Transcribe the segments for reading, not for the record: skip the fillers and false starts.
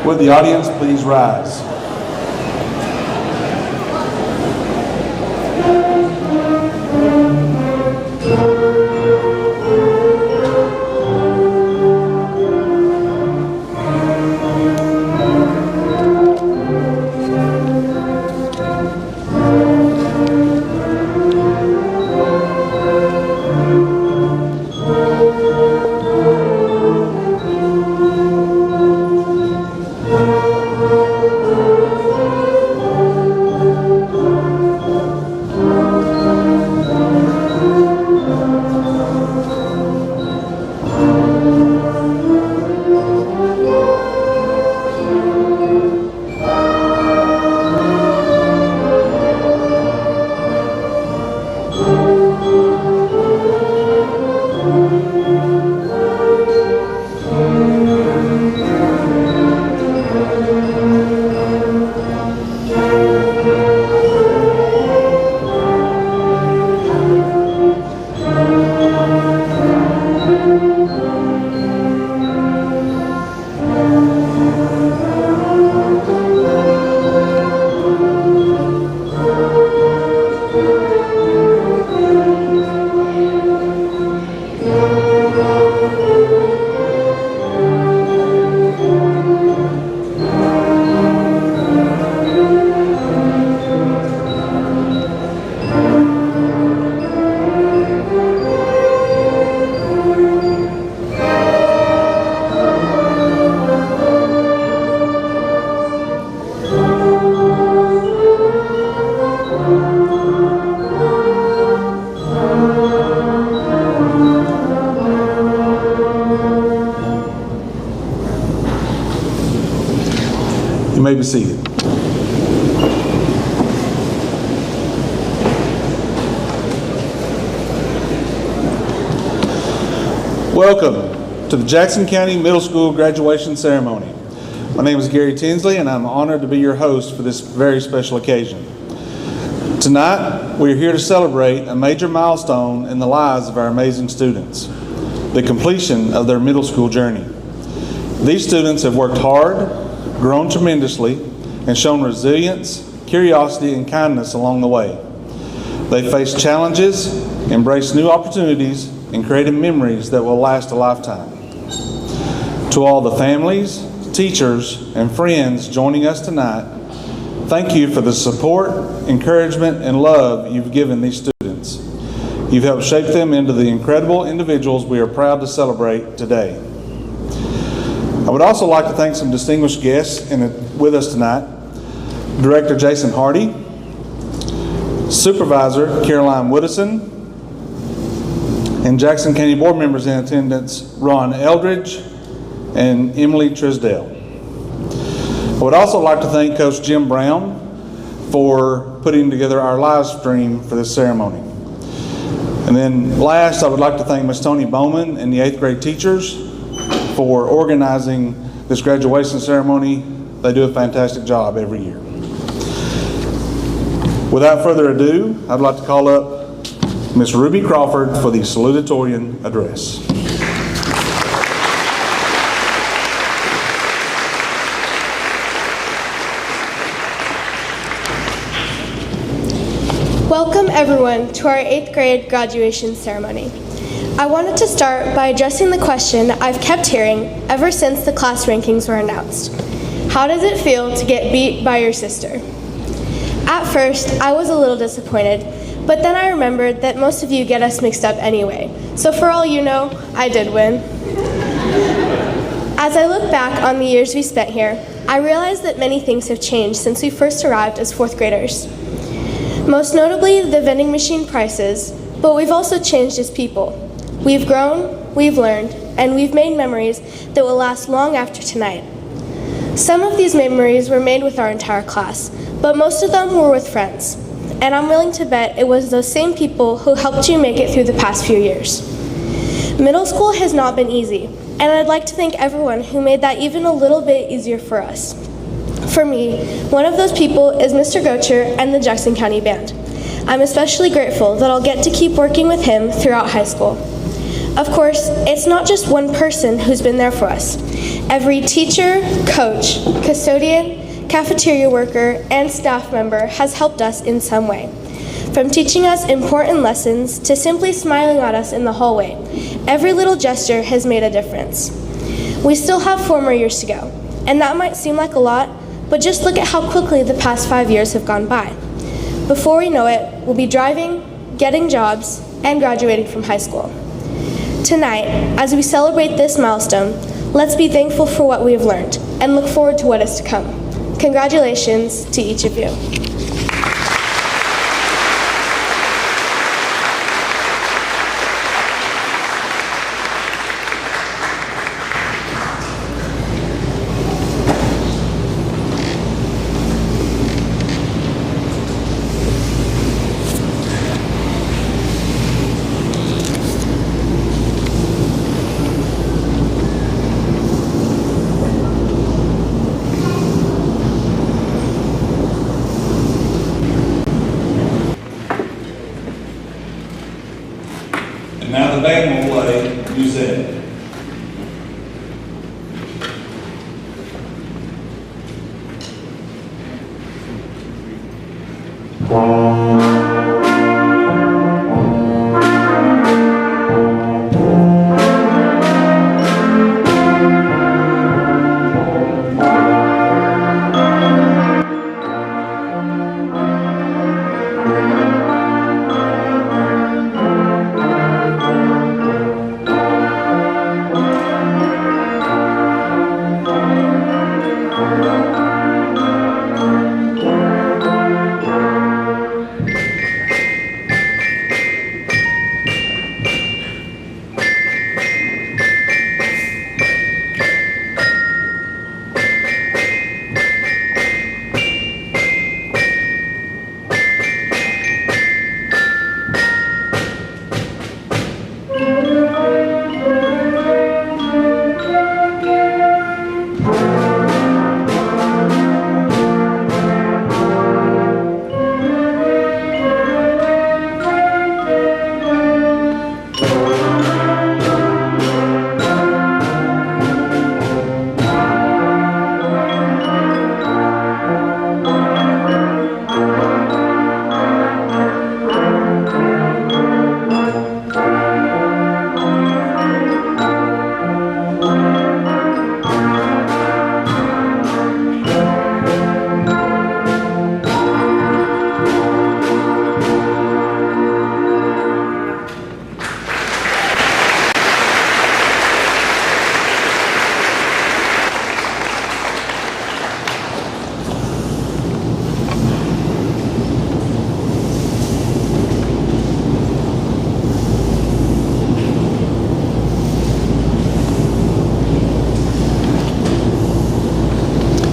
Would the audience please rise? You may be seated. Welcome to the Jackson County Middle School graduation ceremony. My name is Gary Tinsley and I'm honored to be your host for this very special occasion. Tonight, we're here to celebrate a major milestone in the lives of our amazing students, the completion of their middle school journey. These students have worked hard, grown tremendously, and shown resilience, curiosity, and kindness along the way. They faced challenges, embraced new opportunities, and created memories that will last a lifetime. To all the families, teachers, and friends joining us tonight, thank you for the support, encouragement, and love you've given these students. You've helped shape them into the incredible individuals we are proud to celebrate today. I would also like to thank some distinguished guests with us tonight. Director Jason Hardy, Supervisor Caroline Woodison, and Jackson County Board members in attendance, Ron Eldridge and Emily Trisdale. I would also like to thank Coach Jim Brown for putting together our live stream for this ceremony. And then last, I would like to thank Ms. Tony Bowman and the 8th grade teachers for organizing this graduation ceremony. They do a fantastic job every year. Without further ado, I'd like to call up Ms. Ruby Crawford for the salutatorian address. Welcome everyone to our 8th grade graduation ceremony. I wanted to start by addressing the question I've kept hearing ever since the class rankings were announced. How does it feel to get beat by your sister? At first, I was a little disappointed, but then I remembered that most of you get us mixed up anyway, so for all you know, I did win. As I look back on the years we spent here, I realize that many things have changed since we first arrived as 4th graders. Most notably, the vending machine prices, but we've also changed as people. We've grown, we've learned, and we've made memories that will last long after tonight. Some of these memories were made with our entire class, but most of them were with friends. And I'm willing to bet it was those same people who helped you make it through the past few years. Middle school has not been easy, and I'd like to thank everyone who made that even a little bit easier for us. For me, one of those people is Mr. Gocher and the Jackson County Band. I'm especially grateful that I'll get to keep working with him throughout high school. Of course, it's not just one person who's been there for us. Every teacher, coach, custodian, cafeteria worker, and staff member has helped us in some way. From teaching us important lessons to simply smiling at us in the hallway, every little gesture has made a difference. We still have 4 more years to go, and that might seem like a lot, but just look at how quickly the past 5 years have gone by. Before we know it, we'll be driving, getting jobs, and graduating from high school. Tonight, as we celebrate this milestone, let's be thankful for what we have learned and look forward to what is to come. Congratulations to each of you. Now the band will play Musette.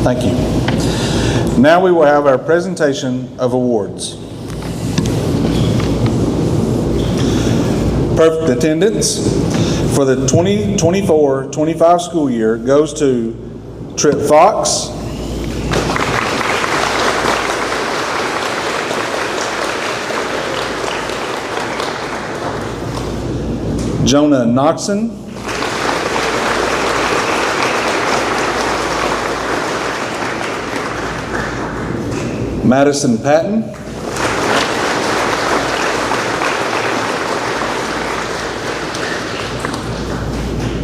Thank you. Now we will have our presentation of awards. Perfect attendance for the 2024-25 school year goes to Trip Fox, Jonah Noxon, Madison Patton,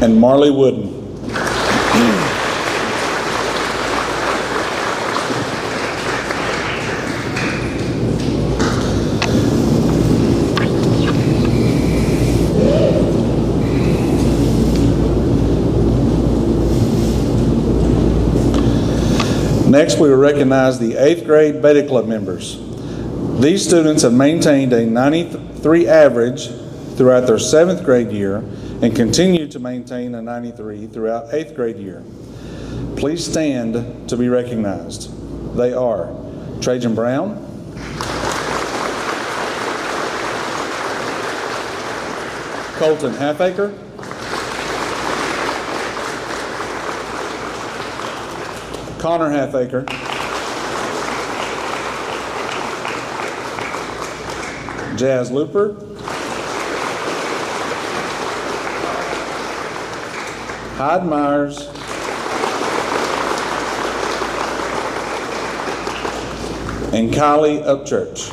and Marley Wooden. Next, we will recognize the 8th grade Beta Club members. These students have maintained a 93 average throughout their 7th grade year and continue to maintain a 93 throughout 8th grade year. Please stand to be recognized. They are Trajan Brown, Colton Halfacre, Connor Halfacre, Jazz Looper, Hyde Myers, and Kylie Upchurch.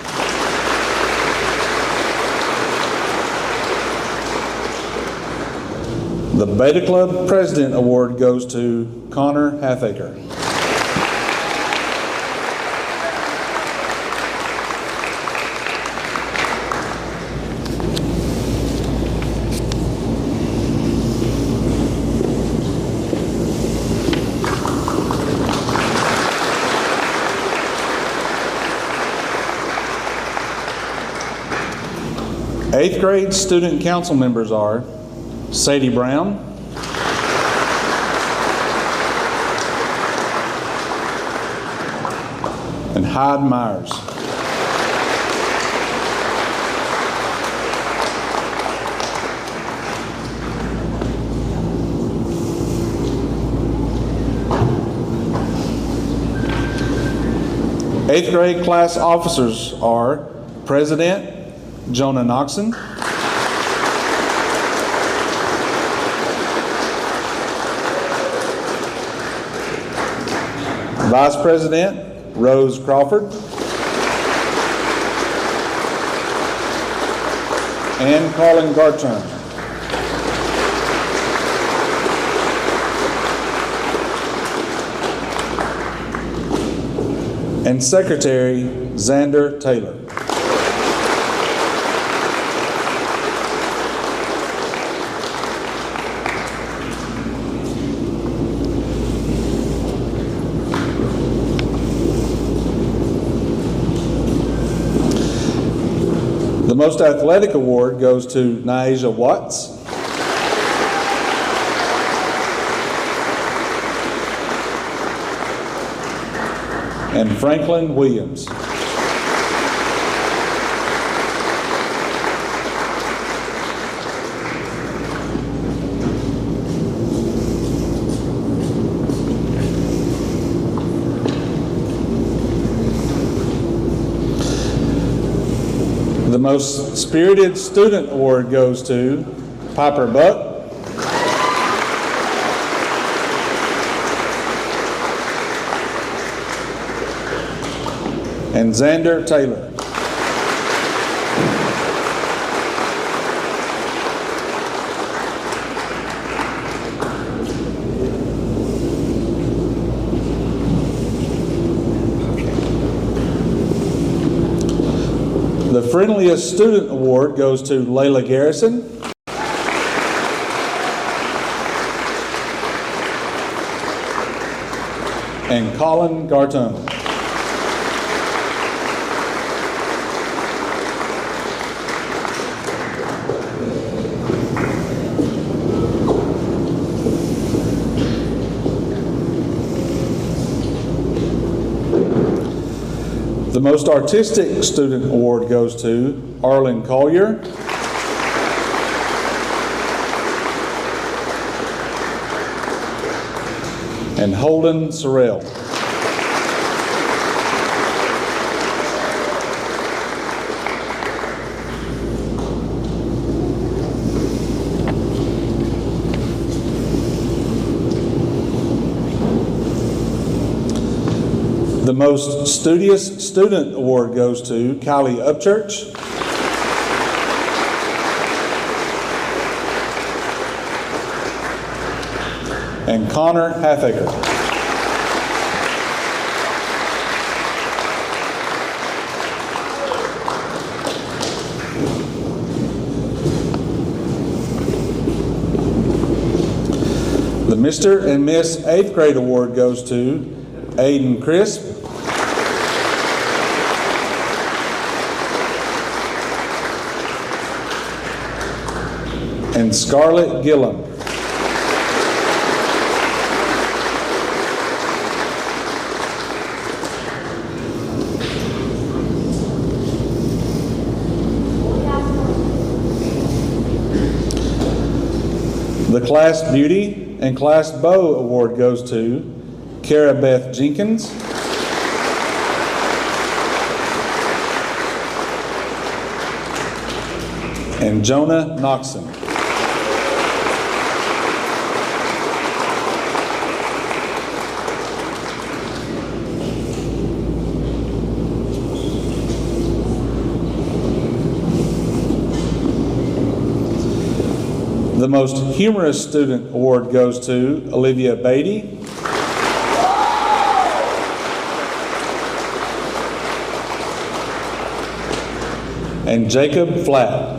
The Beta Club President Award goes to Connor Halfaker. Eighth grade student council members are Sadie Brown, and Hyde Myers. Eighth grade class officers are President Jonah Noxon, Vice President Rose Crawford, and Colin Gartron. And Secretary Xander Taylor. The Most Athletic Award goes to Nyasia Watts, and Franklin Williams. The Most Spirited Student Award goes to Piper Buck, and Xander Taylor. The Friendliest Student Award goes to Layla Garrison, and Colin Garton. The Most Artistic Student Award goes to Arlen Collier, and Holden Sorrell. The Most Studious Student Award goes to Kylie Upchurch, and Connor Halfaker. The Mr. and Miss 8th Grade Award goes to Aiden Crisp, and Scarlett Gillum. The Class Beauty and Class Beau Award goes to Cara Beth Jenkins, and Jonah Noxon. The most humorous student award goes to Olivia Beatty. And Jacob Flatt.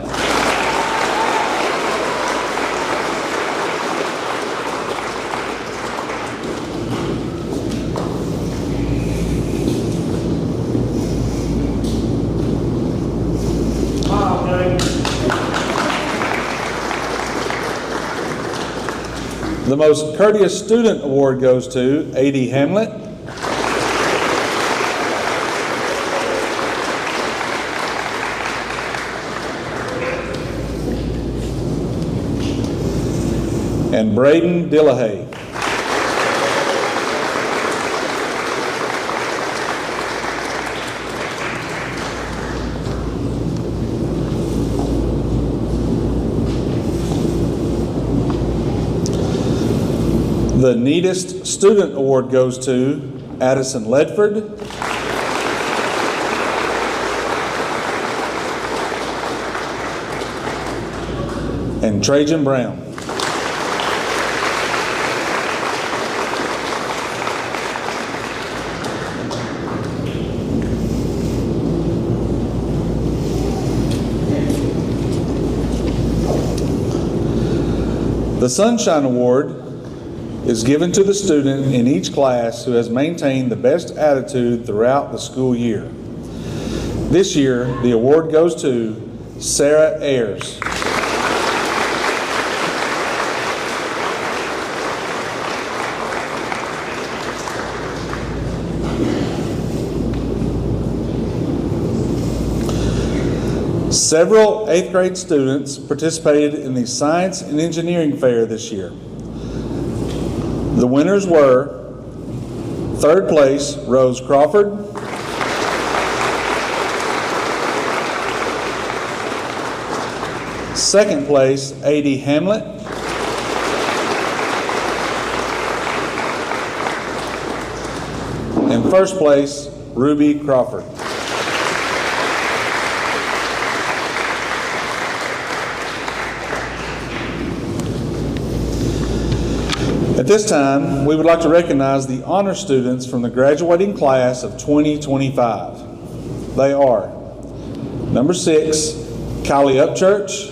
The most courteous student award goes to A.D. Hamlet. And Braden Dillahay. The neatest student award goes to Addison Ledford. And Trajan Brown. The Sunshine Award is given to the student in each class who has maintained the best attitude throughout the school year. This year, the award goes to Sarah Ayers. Several 8th grade students participated in the Science and Engineering Fair this year. The winners were 3rd place, Rose Crawford, 2nd place, A.D. Hamlet, and 1st place, Ruby Crawford. At this time, we would like to recognize the honor students from the graduating class of 2025. They are number 6, Kylie Upchurch,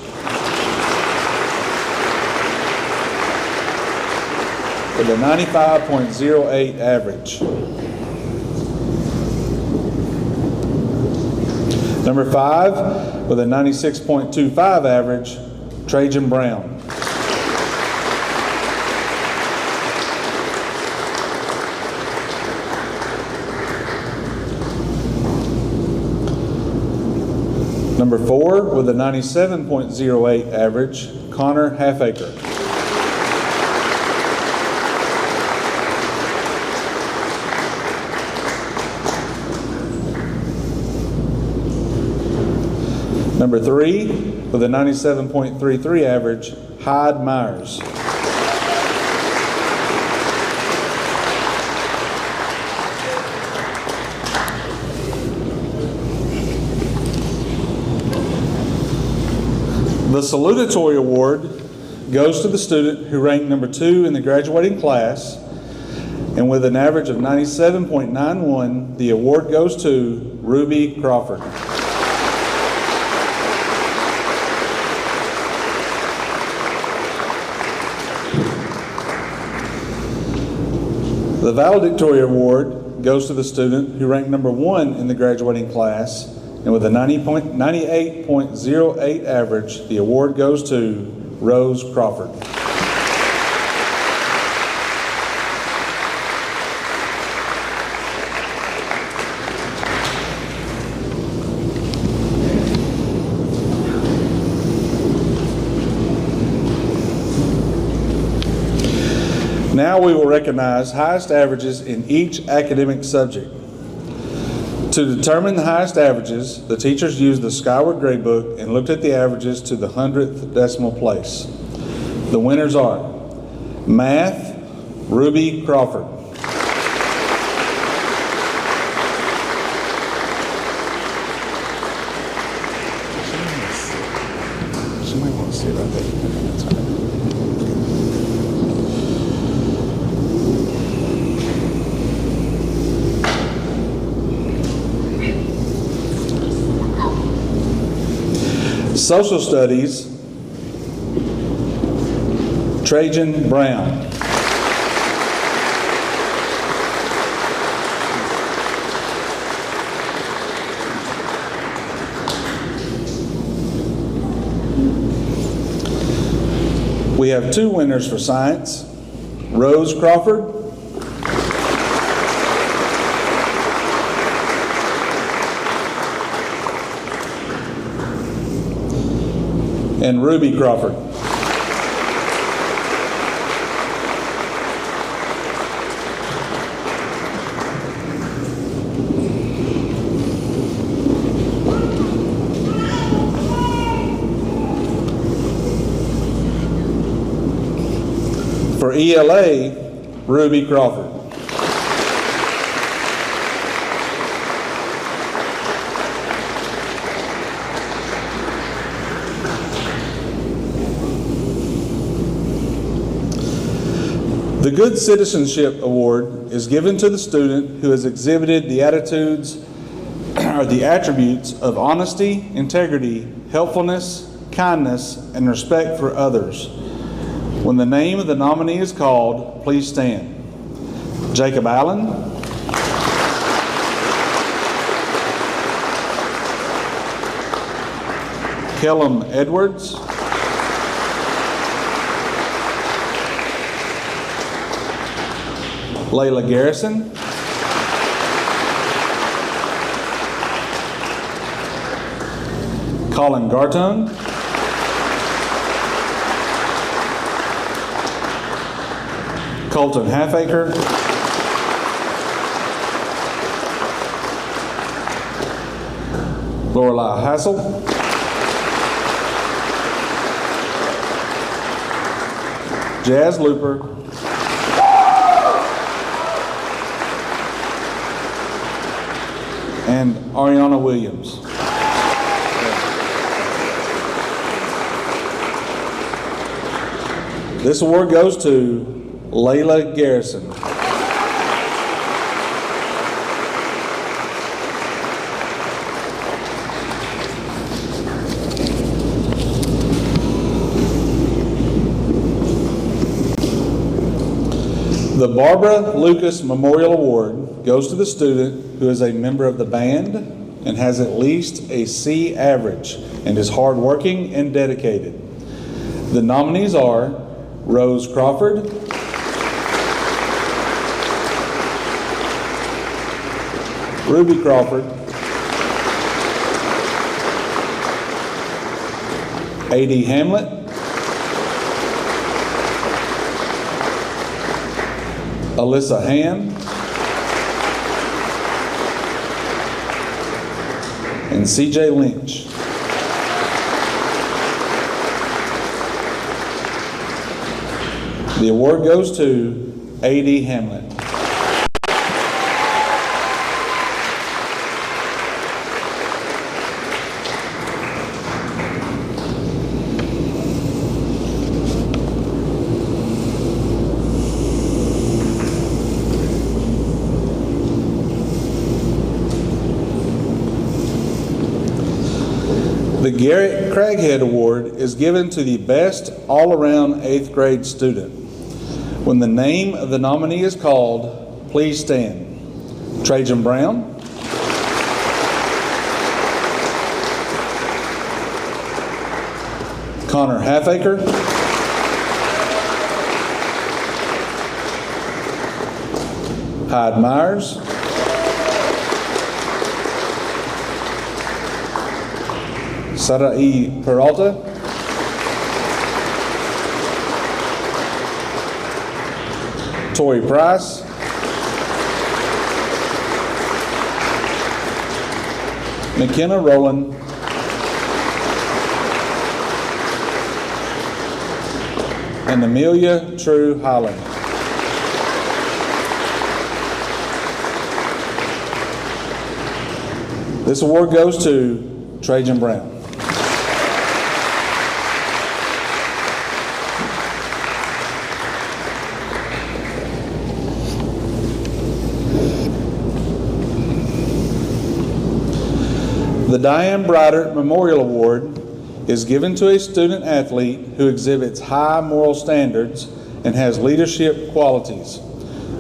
with a 95.08 average. Number 5, with a 96.25 average, Trajan Brown. Number 4, with a 97.08 average, Connor Halfacre. Number 3, with a 97.33 average, Hyde Myers. The salutatory award goes to the student who ranked number 2 in the graduating class, and with an average of 97.91, the award goes to Ruby Crawford. The valedictory award goes to the student who ranked number 1 in the graduating class, and with a 98.08 average, the award goes to Rose Crawford. Now we will recognize highest averages in each academic subject. To determine the highest averages, the teachers used the Skyward Gradebook and looked at the averages to the 100th decimal place. The winners are Math, Ruby Crawford. She might want to sit right there. Social Studies, Trajan Brown. We have two winners for science, Rose Crawford and Ruby Crawford. For ELA, Ruby Crawford. The Good Citizenship Award is given to the student who has exhibited the attitudes or the attributes of honesty, integrity, helpfulness, kindness, and respect for others. When the name of the nominee is called, please stand. Jacob Allen, Kellum Edwards, Layla Garrison, Colin Gartung, Colton Halfaker, Lorelei Hassel, Jazz Looper, and Ariana Williams. This award goes to Layla Garrison. The Barbara Lucas Memorial Award goes to the student who is a member of the band and has at least a C average and is hardworking and dedicated. The nominees are Rose Crawford, Ruby Crawford, A.D. Hamlet, Alyssa Ham, and C.J. Lynch. The award goes to A.D. Hamlet. The Garrett Craighead Award is given to the best all-around 8th grade student. When the name of the nominee is called, please stand. Trajan Brown, Connor Halfaker, Hyde Myers, Sarai Peralta, Tori Price, McKenna Rowland, and Amelia True Highland. This award goes to Trajan Brown. The Diane Bryder Memorial Award is given to a student athlete who exhibits high moral standards and has leadership qualities.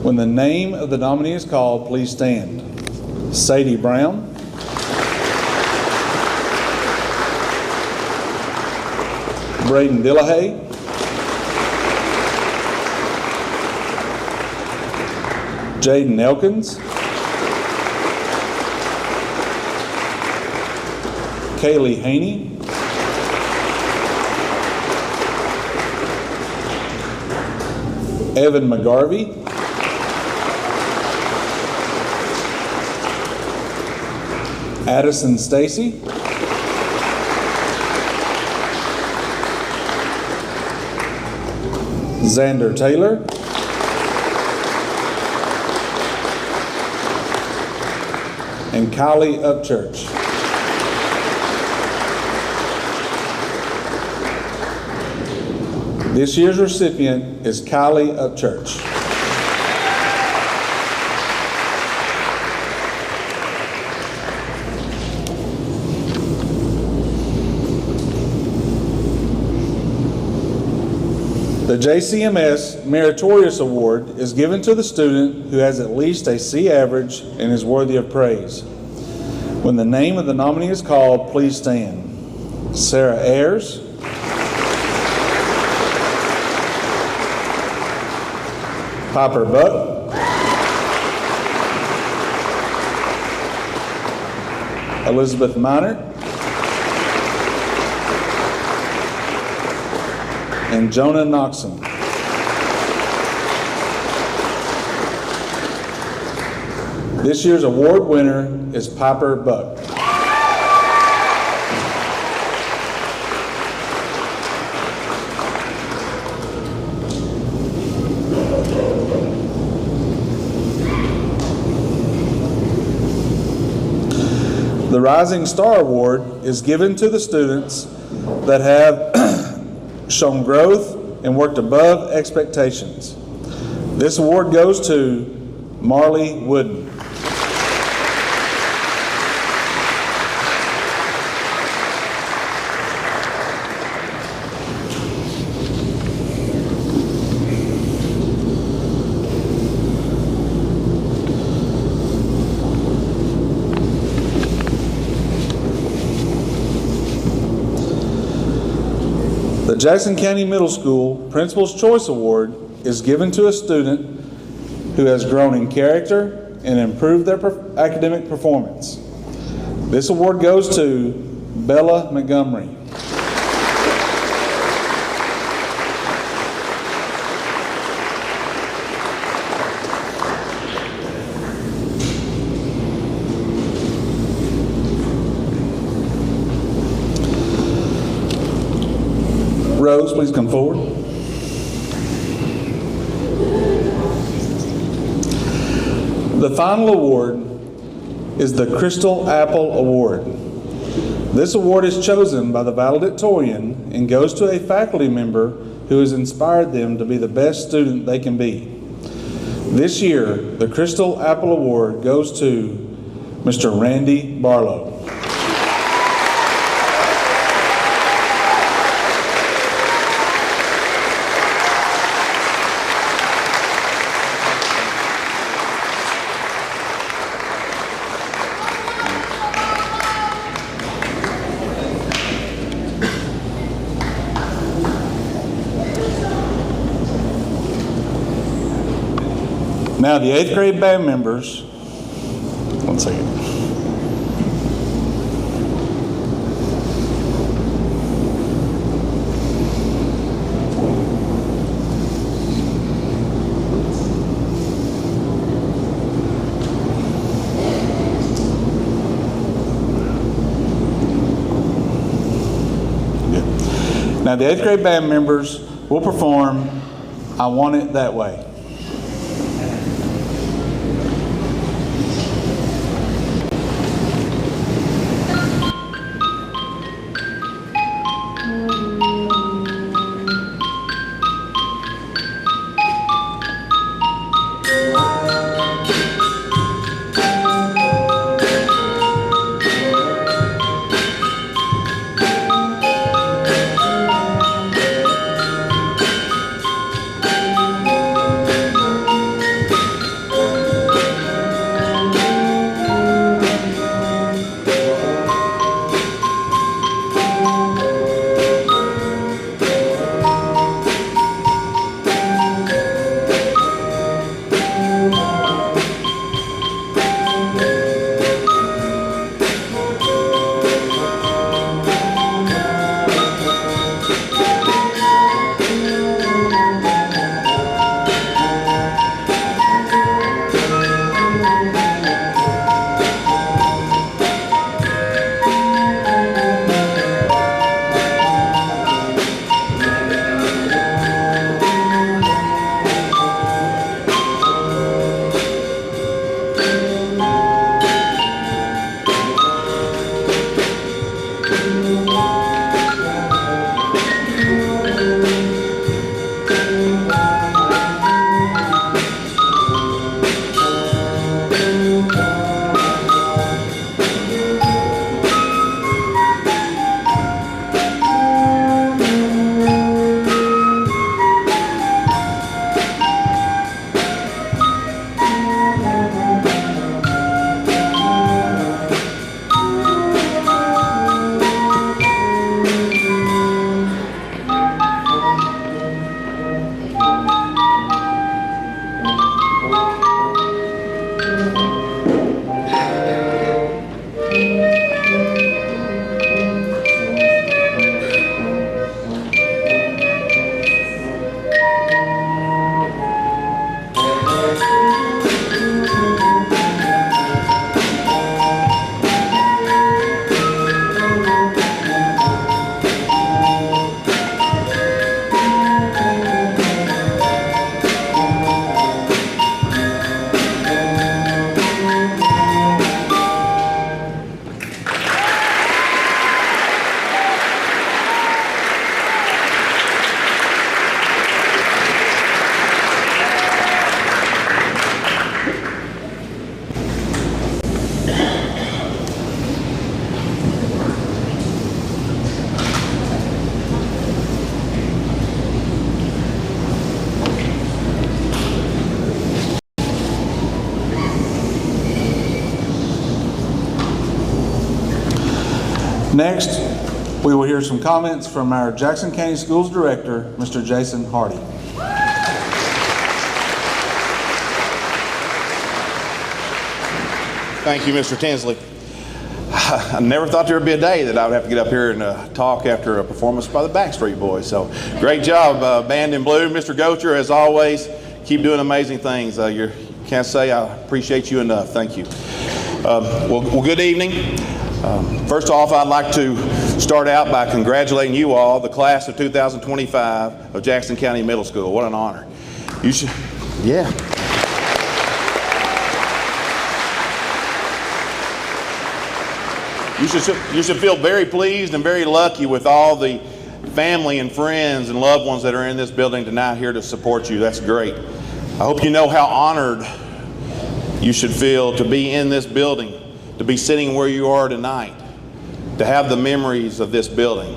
When the name of the nominee is called, please stand. Sadie Brown. Braden Dillahay. Jaden Elkins. Kaylee Haney. Evan McGarvey. Addison Stacy. Xander Taylor. And Kylie Upchurch. This year's recipient is Kylie Upchurch. The JCMS Meritorious Award is given to the student who has at least a C average and is worthy of praise. When the name of the nominee is called, please stand. Sarah Ayers. Piper Buck. Elizabeth Minor. And Jonah Noxon. This year's award winner is Piper Buck. The Rising Star Award is given to the students that have shown growth and worked above expectations. This award goes to Marley Wooden. The Jackson County Middle School Principal's Choice Award is given to a student who has grown in character and improved their academic performance. This award goes to Bella Montgomery. Rose, please come forward. The final award is the Crystal Apple Award. This award is chosen by the valedictorian and goes to a faculty member who has inspired them to be the best student they can be. This year, the Crystal Apple Award goes to Mr. Randy Barlow. Now the 8th grade band members, one second. Good. Now the 8th grade band members will perform I Want It That Way. Next, we will hear some comments from our Jackson County Schools Director, Mr. Jason Hardy. Thank you, Mr. Tinsley. I never thought there would be a day that I would have to get up here and talk after a performance by the Backstreet Boys. So great job, Band in Blue. Mr. Gocher, as always, keep doing amazing things. You can't say I appreciate you enough. Thank you. Well, good evening. First off, I'd like to start out by congratulating you all, the class of 2025 of Jackson County Middle School. What an honor. You should, yeah. You should feel very pleased and very lucky with all the family and friends and loved ones that are in this building tonight here to support you. That's great. I hope you know how honored you should feel to be in this building, to be sitting where you are tonight, to have the memories of this building,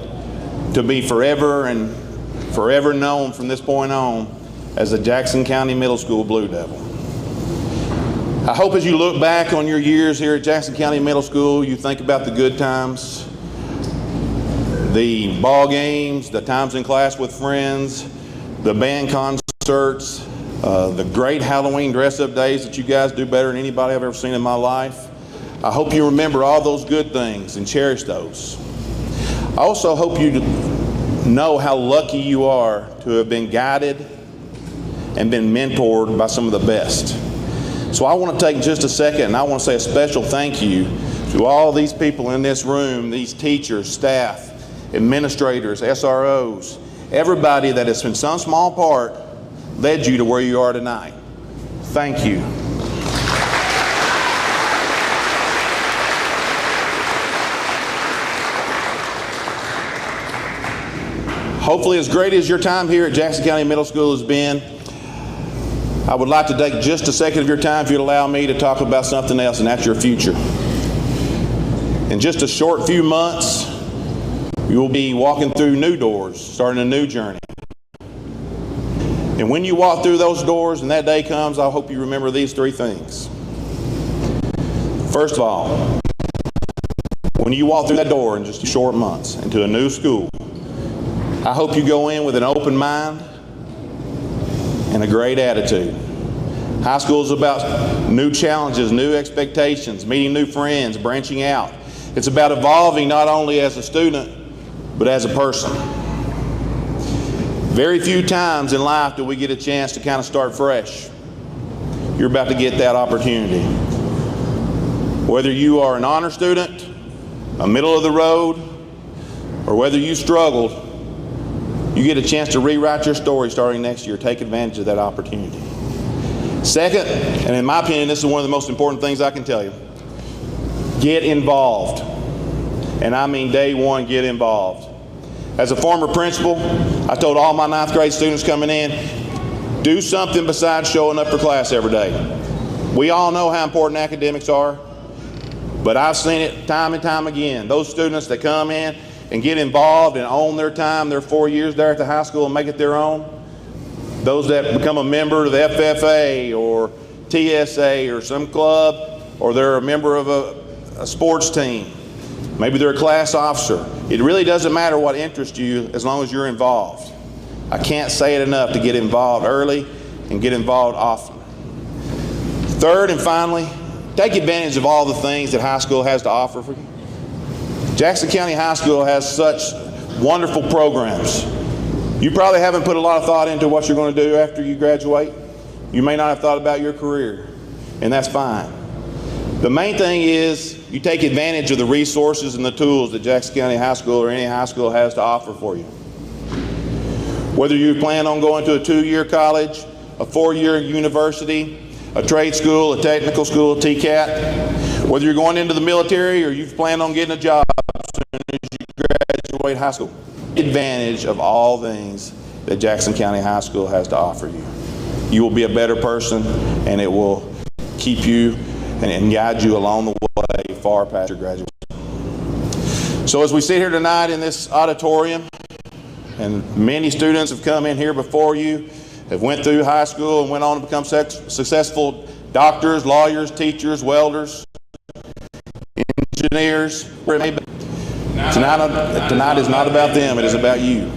to be forever and forever known from this point on as the Jackson County Middle School Blue Devil. I hope as you look back on your years here at Jackson County Middle School, you think about the good times, the ball games, the times in class with friends, the band concerts, the great Halloween dress-up days that you guys do better than anybody I've ever seen in my life. I hope you remember all those good things and cherish those. I also hope you know how lucky you are to have been guided and been mentored by some of the best. So I want to take just a second and I want to say a special thank you to all these people in this room, these teachers, staff, administrators, SROs, everybody that has in some small part led you to where you are tonight. Thank you. Hopefully, as great as your time here at Jackson County Middle School has been, I would like to take just a second of your time, if you'd allow me, to talk about something else, and that's your future. In just a short few months, you will be walking through new doors, starting a new journey. And when you walk through those doors and that day comes, I hope you remember these three things. First of all, when you walk through that door in just a short months into a new school, I hope you go in with an open mind and a great attitude. High school is about new challenges, new expectations, meeting new friends, branching out. It's about evolving not only as a student, but as a person. Very few times in life do we get a chance to kind of start fresh. You're about to get that opportunity. Whether you are an honor student, a middle of the road, or whether you struggled, you get a chance to rewrite your story starting next year. Take advantage of that opportunity. Second, and in my opinion, this is one of the most important things I can tell you, get involved. And I mean day one, get involved. As a former principal, I told all my 9th grade students coming in, do something besides showing up for class every day. We all know how important academics are, but I've seen it time and time again. Those students that come in and get involved and own their time, their 4 years there at the high school, and make it their own. Those that become a member of the FFA or TSA or some club, or they're a member of a sports team. Maybe they're a class officer. It really doesn't matter what interests you as long as you're involved. I can't say it enough to get involved early and get involved often. Third and finally, take advantage of all the things that high school has to offer for you. Jackson County High School has such wonderful programs. You probably haven't put a lot of thought into what you're going to do after you graduate. You may not have thought about your career, and that's fine. The main thing is you take advantage of the resources and the tools that Jackson County High School or any high school has to offer for you. Whether you plan on going to a 2-year college, a 4-year university, a trade school, a technical school, a TCAT, whether you're going into the military or you plan on getting a job as soon as you graduate high school, take advantage of all things that Jackson County High School has to offer you. You will be a better person, and it will keep you and guide you along the way far past your graduation. So as we sit here tonight in this auditorium, and many students have come in here before you, have went through high school and went on to become successful doctors, lawyers, teachers, welders, engineers, whatever it may be. Tonight is not about them, it is about you.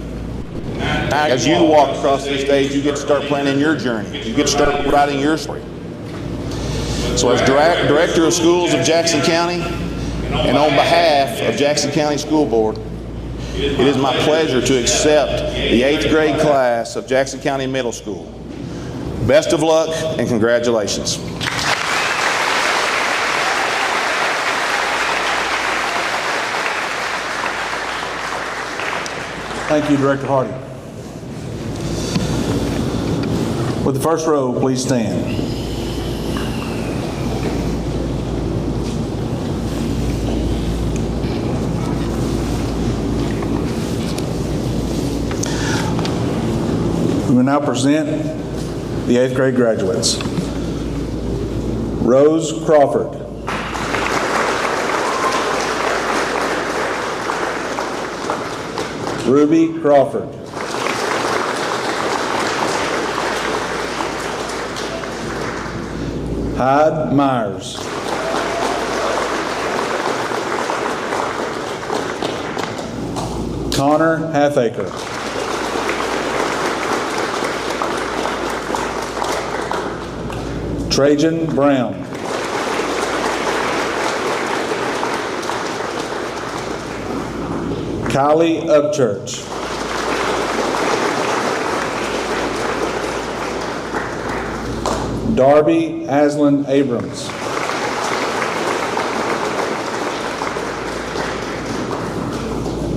As you walk across this stage, you get to start planning your journey. You get to start writing your story. So as Director of Schools of Jackson County, and on behalf of Jackson County School Board, it is my pleasure to accept the 8th grade class of Jackson County Middle School. Best of luck and congratulations. Thank you, Director Hardy. With the first row, please stand. We will now present the 8th grade graduates. Rose Crawford. Ruby Crawford. Hyde Myers. Connor Halfacre. Trajan Brown. Kylie Upchurch. Darby Aslan Abrams.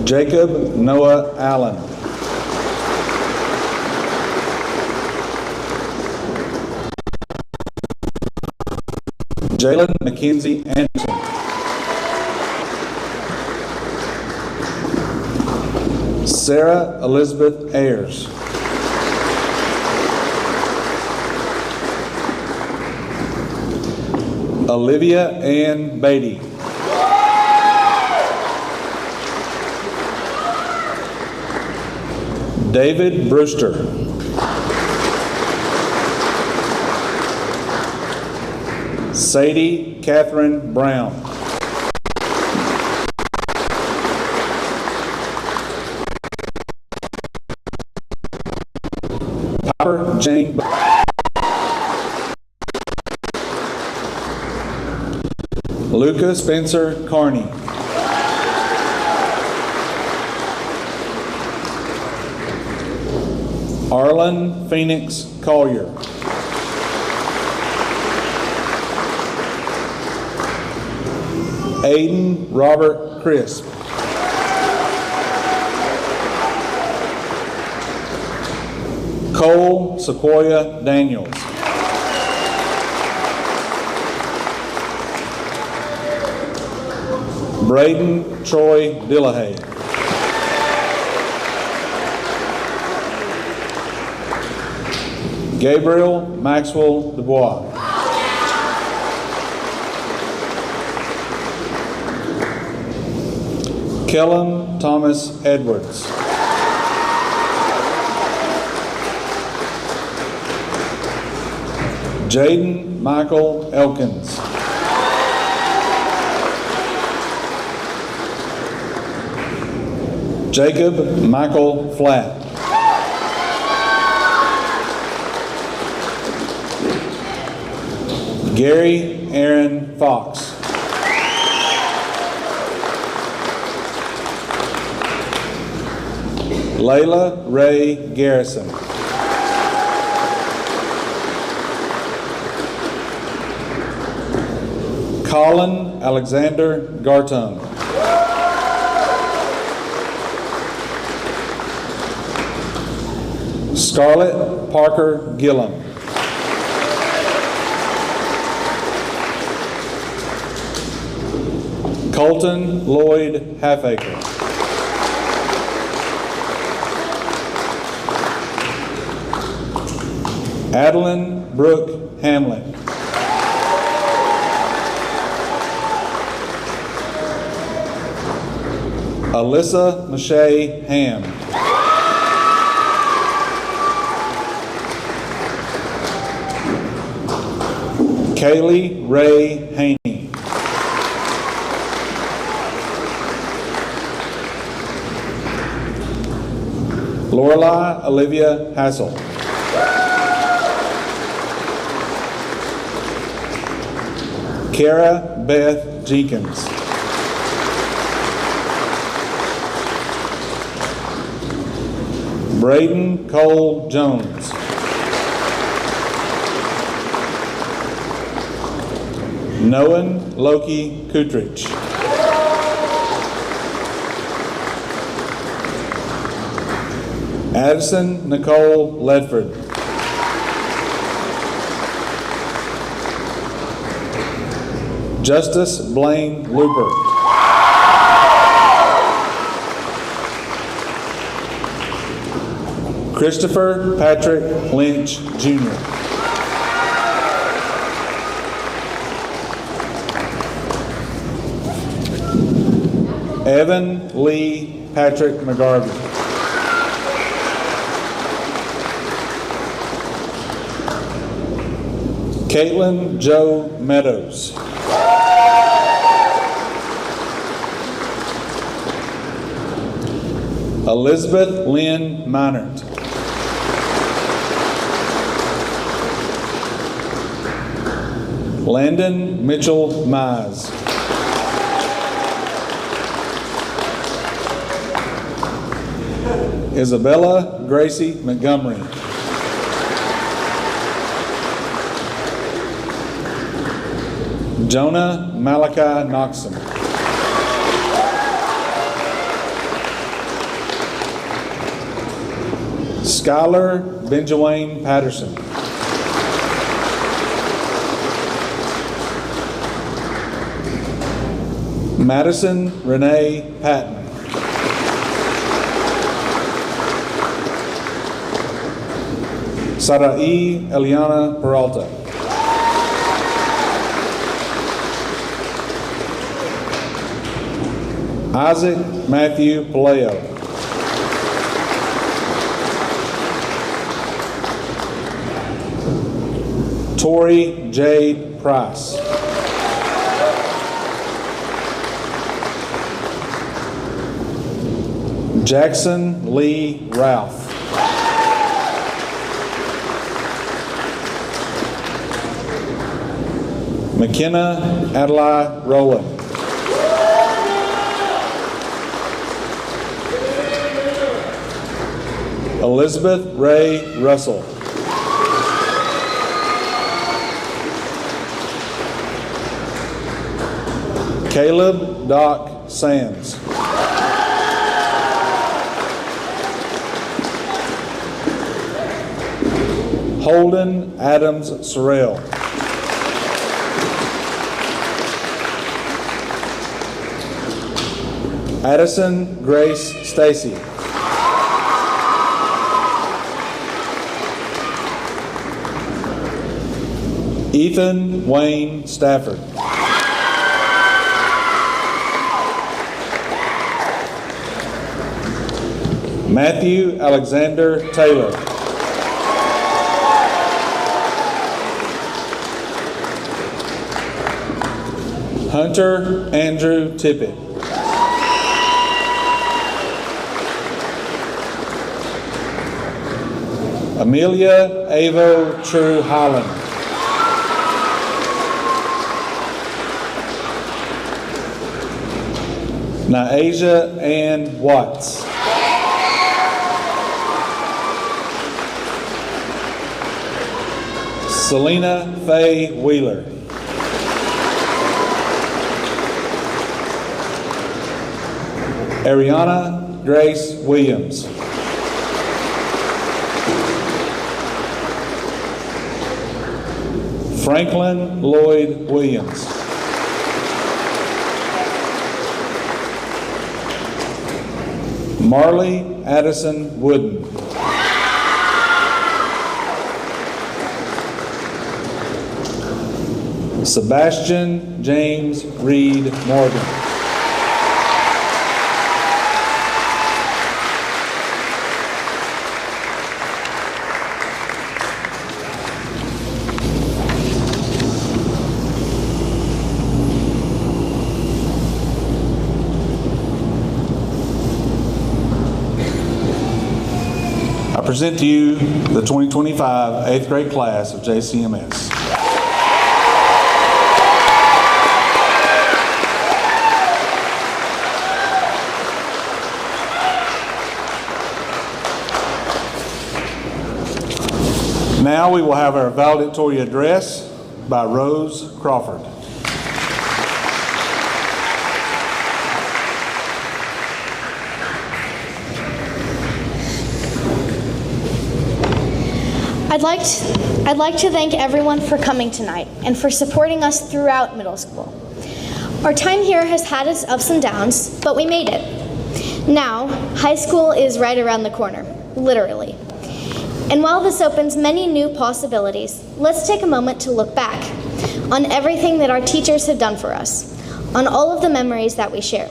Jacob Noah Allen. Jalen Mackenzie Anderson. Sarah Elizabeth Ayers. Olivia Ann Beatty. David Brewster. Sadie Catherine Brown. Piper Jane. Luca Spencer Carney. Arlen Phoenix Collier. Aiden Robert Crisp. Cole Sequoia Daniels. Braden Troy Dillahay. Gabriel Maxwell Dubois. Kellen Thomas Edwards. Jaden Michael Elkins. Jacob Michael Flatt. Gary Aaron Fox. Layla Ray Garrison. Colin Alexander Gartung. Scarlett Parker Gillum. Colton Lloyd Halfacre. Adeline Brooke Hamlin. Alyssa Mache Ham. Kaylee Ray Haney. Lorelei Olivia Hassel. Kara Beth Jenkins. Braden Cole Jones. Noan Loki Kutrich. Addison Nicole Ledford. Justice Blaine Looper. Christopher Patrick Lynch, Jr. Evan Lee Patrick McGarvey. Caitlin Joe Meadows. Elizabeth Lynn Minert. Landon Mitchell Mize. Isabella Gracie Montgomery. Jonah Malachi Noxon. Skylar Benjamin Patterson. Madison Renee Patton. Sarai Eliana Peralta. Isaac Matthew Paleo. Tori Jade Price. Jackson Lee Ralph. McKenna Adelaide Rowland. Elizabeth Ray Russell. Caleb Doc Sands. Holden Adams Sorrell. Addison Grace Stacy. Ethan Wayne Stafford. Matthew Alexander Taylor. Hunter Andrew Tippett. Amelia Avo True Highland. Naasia Ann Watts. Selena Faye Wheeler. Ariana Grace Williams. Franklin Lloyd Williams. Marley Addison Wooden. Sebastian James Reed Morgan. present to you the 2025 8th grade class of JCMS. Now we will have our valedictory address by Rose Crawford. I'd like to thank everyone for coming tonight and for supporting us throughout middle school. Our time here has had its ups and downs, but we made it. Now, high school is right around the corner, literally. And while this opens many new possibilities, let's take a moment to look back on everything that our teachers have done for us, on all of the memories that we share.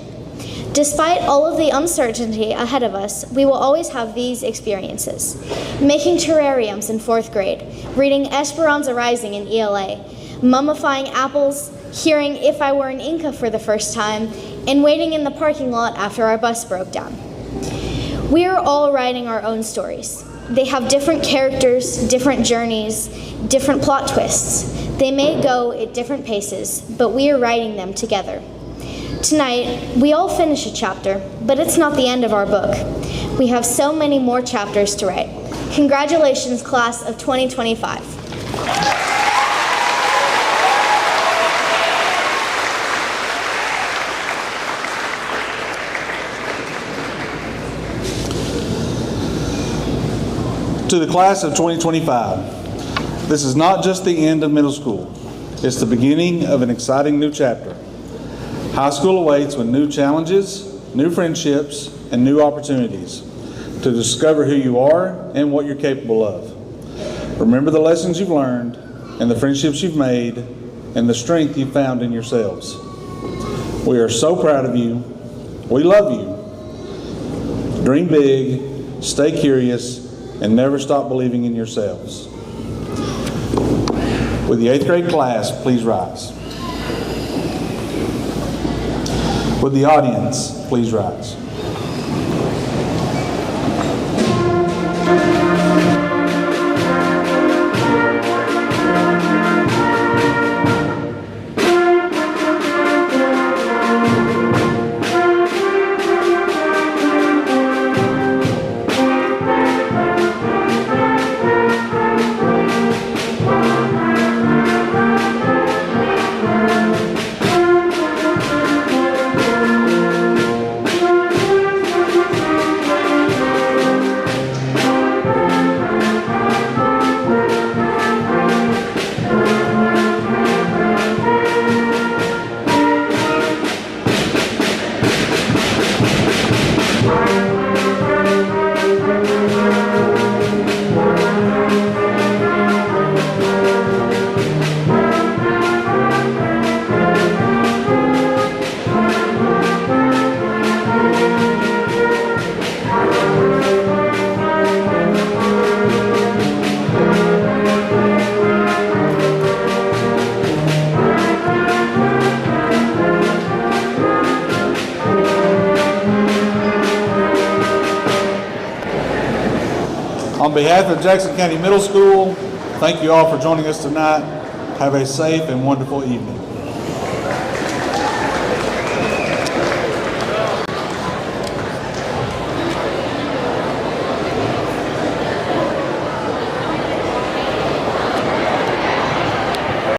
Despite all of the uncertainty ahead of us, we will always have these experiences. Making terrariums in 4th grade, reading Esperanza Rising in ELA, mummifying apples, hearing If I Were an Inca for the first time, and waiting in the parking lot after our bus broke down. We are all writing our own stories. They have different characters, different journeys, different plot twists. They may go at different paces, but we are writing them together. Tonight, we all finish a chapter, but it's not the end of our book. We have so many more chapters to write. Congratulations, class of 2025. To the class of 2025, this is not just the end of middle school. It's the beginning of an exciting new chapter. High school awaits with new challenges, new friendships, and new opportunities to discover who you are and what you're capable of. Remember the lessons you've learned and the friendships you've made and the strength you've found in yourselves. We are so proud of you. We love you. Dream big, stay curious, and never stop believing in yourselves. With the 8th grade class, please rise. Would the audience please rise? On behalf of Jackson County Middle School, thank you all for joining us tonight. Have a safe and wonderful evening.